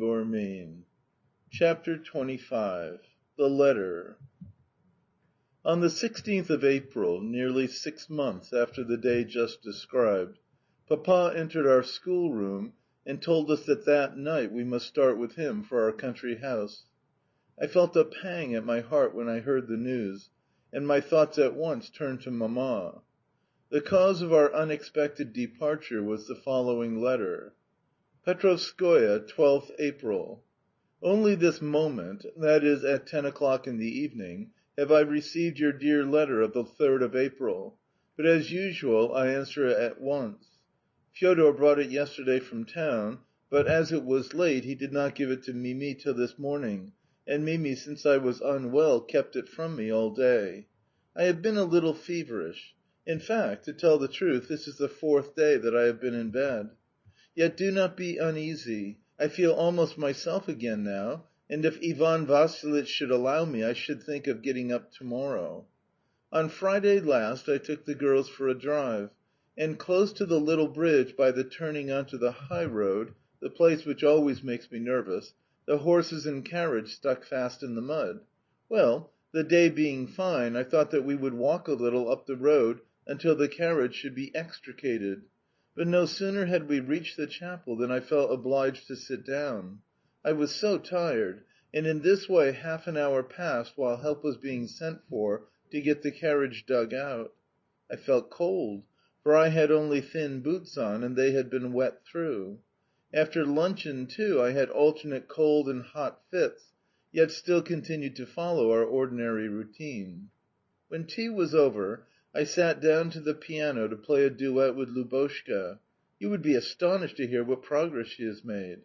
Gormine. CHAPTER XXV. THE LETTER. On the 16th of April, nearly 6 months after the day just described, Papa entered our schoolroom and told us that that night we must start with him for our country house. I felt a pang at my heart when I heard the news, and my thoughts at once turned to Mamma. The cause of our unexpected departure was the following letter: Petrovskoe, 12th April. Only this moment, that is, at 10 o'clock in the evening, have I received your dear letter of the 3rd of April, but as usual I answer it at once. Fyodor brought it yesterday from town, but as it was late he did not give it to Mimi till this morning, and Mimi, since I was unwell, kept it from me all day. I have been a little feverish. In fact, to tell the truth, this is the 4th day that I have been in bed. Yet do not be uneasy. I feel almost myself again now, and if Ivan Vassilitch should allow me, I should think of getting up to morrow. On Friday last I took the girls for a drive, and close to the little bridge by the turning on to the high road, the place which always makes me nervous, the horses and carriage stuck fast in the mud. Well, the day being fine, I thought that we would walk a little up the road until the carriage should be extricated. But no sooner had we reached the chapel than I felt obliged to sit down. I was so tired, and in this way half an hour passed while help was being sent for to get the carriage dug out. I felt cold, for I had only thin boots on, and they had been wet through. After luncheon, too, I had alternate cold and hot fits, yet still continued to follow our ordinary routine. When tea was over, I sat down to the piano to play a duet with Lubotshka. You would be astonished to hear what progress she has made.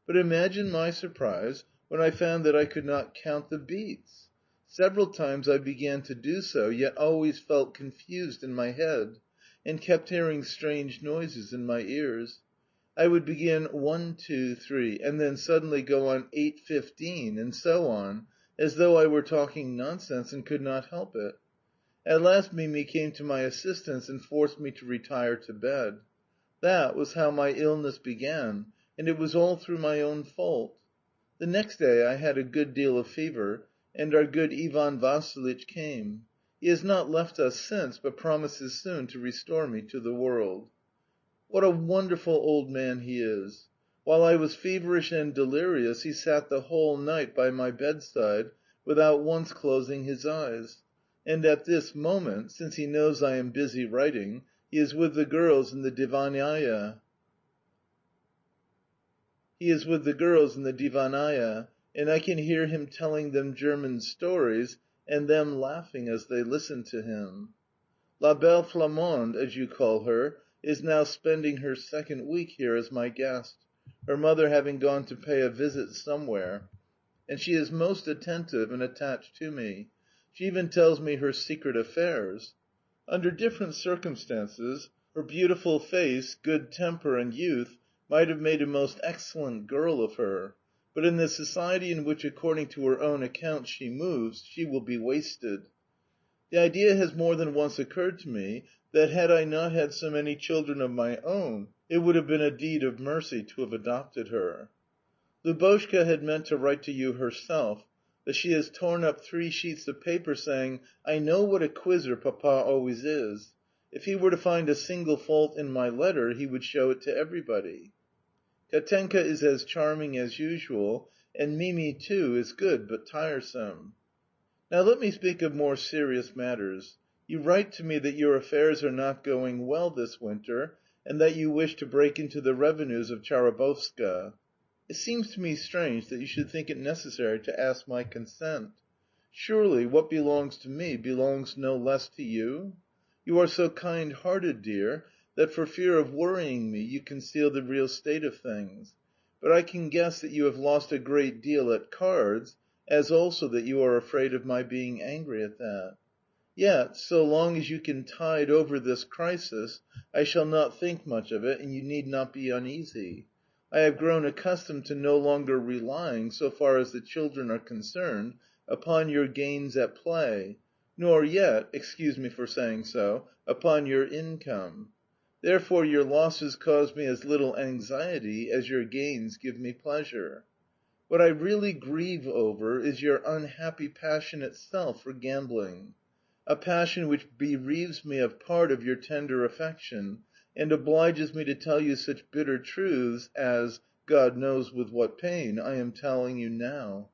But imagine my surprise when I found that I could not count the beats. Several times I began to do so, yet always felt confused in my head, and kept hearing strange noises in my ears. I would begin 1, 2, 3, and then suddenly go on 8:15, and so on, as though I were talking nonsense and could not help it. At last Mimi came to my assistance and forced me to retire to bed. That was how my illness began, and it was all through my own fault. The next day I had a good deal of fever, and our good Ivan Vassilitch came. He has not left us since, but promises soon to restore me to the world. What a wonderful old man he is! While I was feverish and delirious he sat the whole night by my bedside without once closing his eyes. And at this moment, since he knows I am busy writing, he is with the girls in the divannaia. And I can hear him telling them German stories, and them laughing as they listen to him. La belle Flamande, as you call her, is now spending her second week here as my guest, her mother having gone to pay a visit somewhere, and she is most attentive and attached to me. She even tells me her secret affairs. Under different circumstances, her beautiful face, good temper, and youth might have made a most excellent girl of her, but in the society in which, according to her own account, she moves, she will be wasted. The idea has more than once occurred to me that, had I not had so many children of my own, it would have been a deed of mercy to have adopted her. Lubotshka had meant to write to you herself, but she has torn up 3 sheets of paper, saying, "I know what a quizzer Papa always is. If he were to find a single fault in my letter, he would show it to everybody." Katenka is as charming as usual, and Mimi, too, is good but tiresome. Now let me speak of more serious matters. You write to me that your affairs are not going well this winter, and that you wish to break into the revenues of Chabarovska. It seems to me strange that you should think it necessary to ask my consent. Surely what belongs to me belongs no less to you? You are so kind-hearted, dear, that for fear of worrying me you conceal the real state of things. But I can guess that you have lost a great deal at cards, as also that you are afraid of my being angry at that. Yet, so long as you can tide over this crisis, I shall not think much of it, and you need not be uneasy. I have grown accustomed to no longer relying, so far as the children are concerned, upon your gains at play, nor yet, excuse me for saying so, upon your income. Therefore your losses cause me as little anxiety as your gains give me pleasure. What I really grieve over is your unhappy passion itself for gambling, a passion which bereaves me of part of your tender affection, and obliges me to tell you such bitter truths as, God knows with what pain, I am telling you now.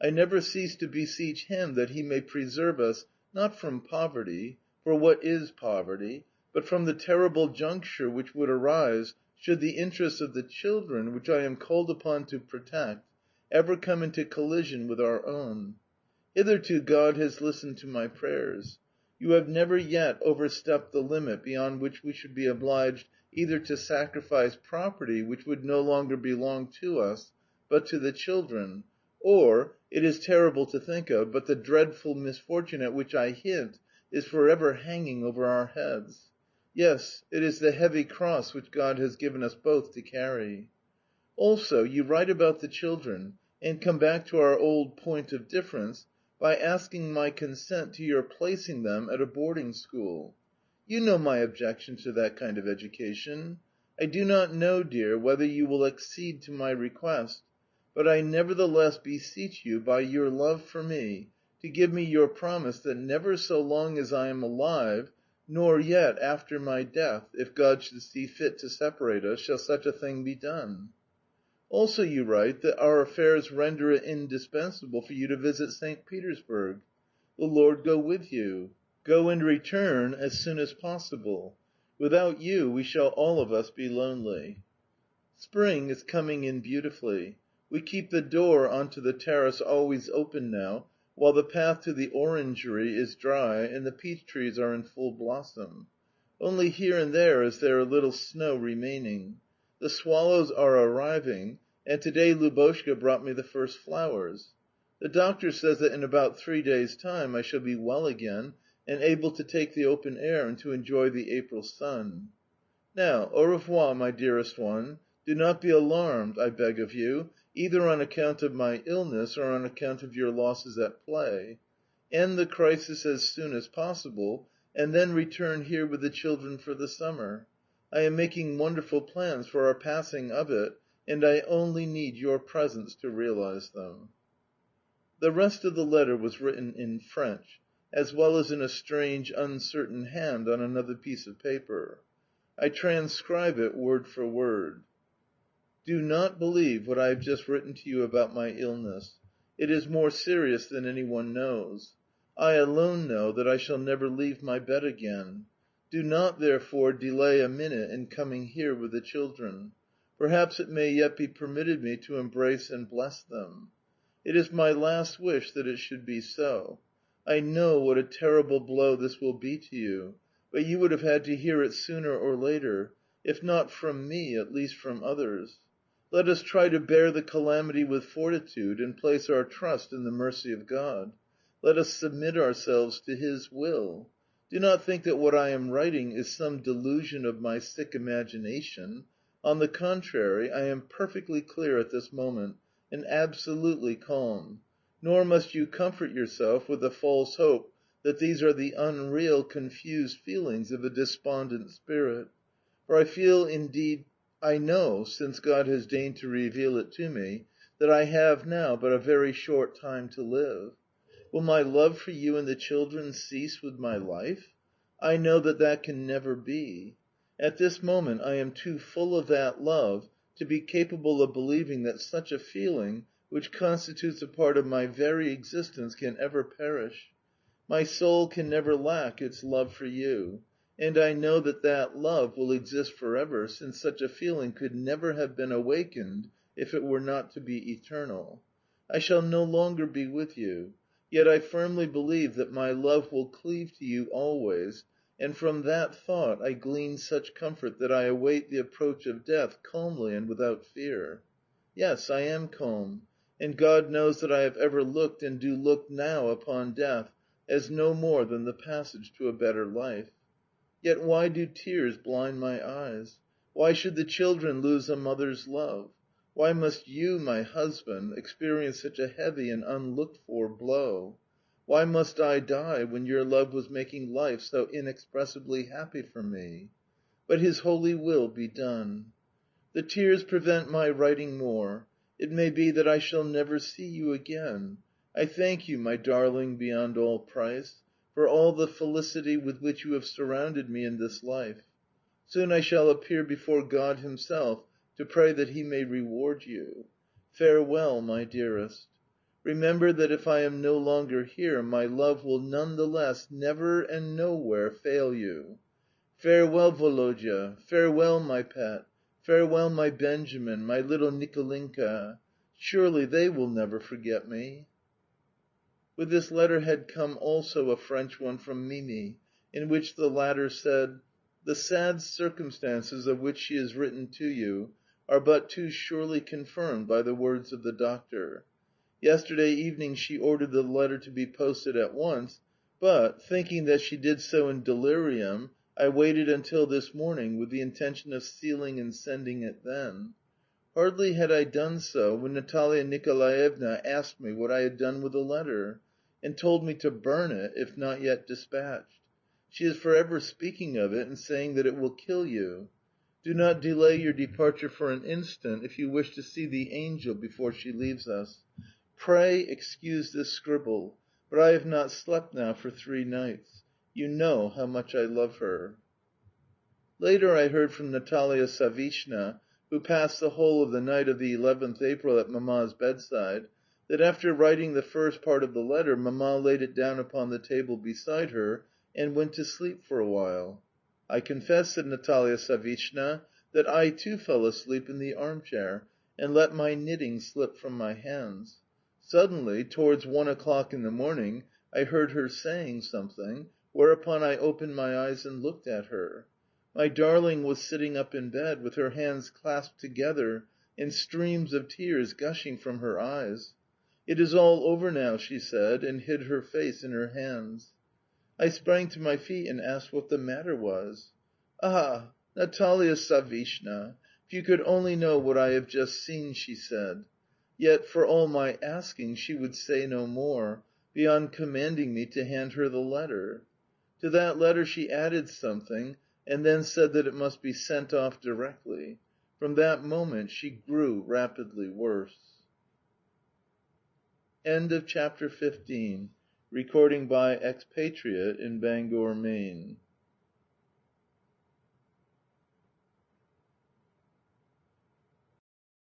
I never cease to beseech Him that He may preserve us, not from poverty, for what is poverty, but from the terrible juncture which would arise should the interests of the children, which I am called upon to protect, ever come into collision with our own. Hitherto God has listened to my prayers. You have never yet overstepped the limit beyond which we should be obliged either to sacrifice property which would no longer belong to us, but to the children, or, it is terrible to think of, but the dreadful misfortune at which I hint is forever hanging over our heads. Yes, it is the heavy cross which God has given us both to carry. Also, you write about the children, and come back to our old point of difference by asking my consent to your placing them at a boarding school. You know my objection to that kind of education. I do not know, dear, whether you will accede to my request, but I nevertheless beseech you, by your love for me, to give me your promise that never so long as I am alive, nor yet after my death, if God should see fit to separate us, shall such a thing be done. Also you write that our affairs render it indispensable for you to visit St. Petersburg. The Lord go with you. Go and return as soon as possible. Without you we shall all of us be lonely. Spring is coming in beautifully. We keep the door onto the terrace always open now, while the path to the orangery is dry and the peach trees are in full blossom. Only here and there is there a little snow remaining. The swallows are arriving, and to day Lubotshka brought me the first flowers. The doctor says that in about 3 days' time I shall be well again, and able to take the open air and to enjoy the April sun. Now, au revoir, my dearest one. Do not be alarmed, I beg of you, either on account of my illness or on account of your losses at play. End the crisis as soon as possible, and then return here with the children for the summer. I am making wonderful plans for our passing of it, and I only need your presence to realize them. The rest of the letter was written in French, as well as in a strange, uncertain hand on another piece of paper. I transcribe it word for word. Do not believe what I have just written to you about my illness. It is more serious than anyone knows. I alone know that I shall never leave my bed again. Do not, therefore, delay a minute in coming here with the children. Perhaps it may yet be permitted me to embrace and bless them. It is my last wish that it should be so. I know what a terrible blow this will be to you, but you would have had to hear it sooner or later, if not from me, at least from others. Let us try to bear the calamity with fortitude and place our trust in the mercy of God. Let us submit ourselves to His will. Do not think that what I am writing is some delusion of my sick imagination. On the contrary, I am perfectly clear at this moment, and absolutely calm. Nor must you comfort yourself with the false hope that these are the unreal, confused feelings of a despondent spirit. For I feel indeed, I know, since God has deigned to reveal it to me, that I have now but a very short time to live. Will my love for you and the children cease with my life? I know that that can never be. At this moment I am too full of that love to be capable of believing that such a feeling, which constitutes a part of my very existence, can ever perish. My soul can never lack its love for you, and I know that that love will exist forever, since such a feeling could never have been awakened if it were not to be eternal. I shall no longer be with you, yet I firmly believe that my love will cleave to you always, and from that thought I glean such comfort that I await the approach of death calmly and without fear. Yes, I am calm, and God knows that I have ever looked and do look now upon death as no more than the passage to a better life. Yet why do tears blind my eyes? Why should the children lose a mother's love? Why must you, my husband, experience such a heavy and unlooked for blow? Why must I die when your love was making life so inexpressibly happy for me? But His holy will be done. The tears prevent my writing more. It may be that I shall never see you again. I thank you, my darling beyond all price, for all the felicity with which you have surrounded me in this life. Soon I shall appear before God Himself to pray that He may reward you. Farewell, my dearest. Remember that if I am no longer here, my love will none the less never and nowhere fail you. Farewell, Volodya. Farewell, my pet. Farewell, my Benjamin, my little Nicolinka. Surely they will never forget me. With this letter had come also a French one from Mimi, in which the latter said: "The sad circumstances of which she has written to you are but too surely confirmed by the words of the doctor. Yesterday evening she ordered the letter to be posted at once, but, thinking that she did so in delirium, I waited until this morning with the intention of sealing and sending it then. Hardly had I done so when Natalia Nicolaevna asked me what I had done with the letter, and told me to burn it if not yet dispatched. She is for ever speaking of it and saying that it will kill you. Do not delay your departure for an instant if you wish to see the angel before she leaves us. Pray excuse this scribble, but I have not slept now for 3 nights. You know how much I love her." Later I heard from Natalia Savishna, who passed the whole of the night of the 11th April at Mamma's bedside, that after writing the first part of the letter, Mamma laid it down upon the table beside her and went to sleep for a while. "I confess," said Natalia Savishna, "that I too fell asleep in the armchair, and let my knitting slip from my hands. Suddenly, towards 1 o'clock in the morning, I heard her saying something, whereupon I opened my eyes and looked at her. My darling was sitting up in bed, with her hands clasped together and streams of tears gushing from her eyes. 'It is all over now,' she said, and hid her face in her hands. I sprang to my feet and asked what the matter was. 'Ah, Natalia Savishna, if you could only know what I have just seen,' she said. Yet, for all my asking, she would say no more, beyond commanding me to hand her the letter. To that letter she added something, and then said that it must be sent off directly. From that moment she grew rapidly worse." End of chapter 15. Recording by Expatriate in Bangor, Maine.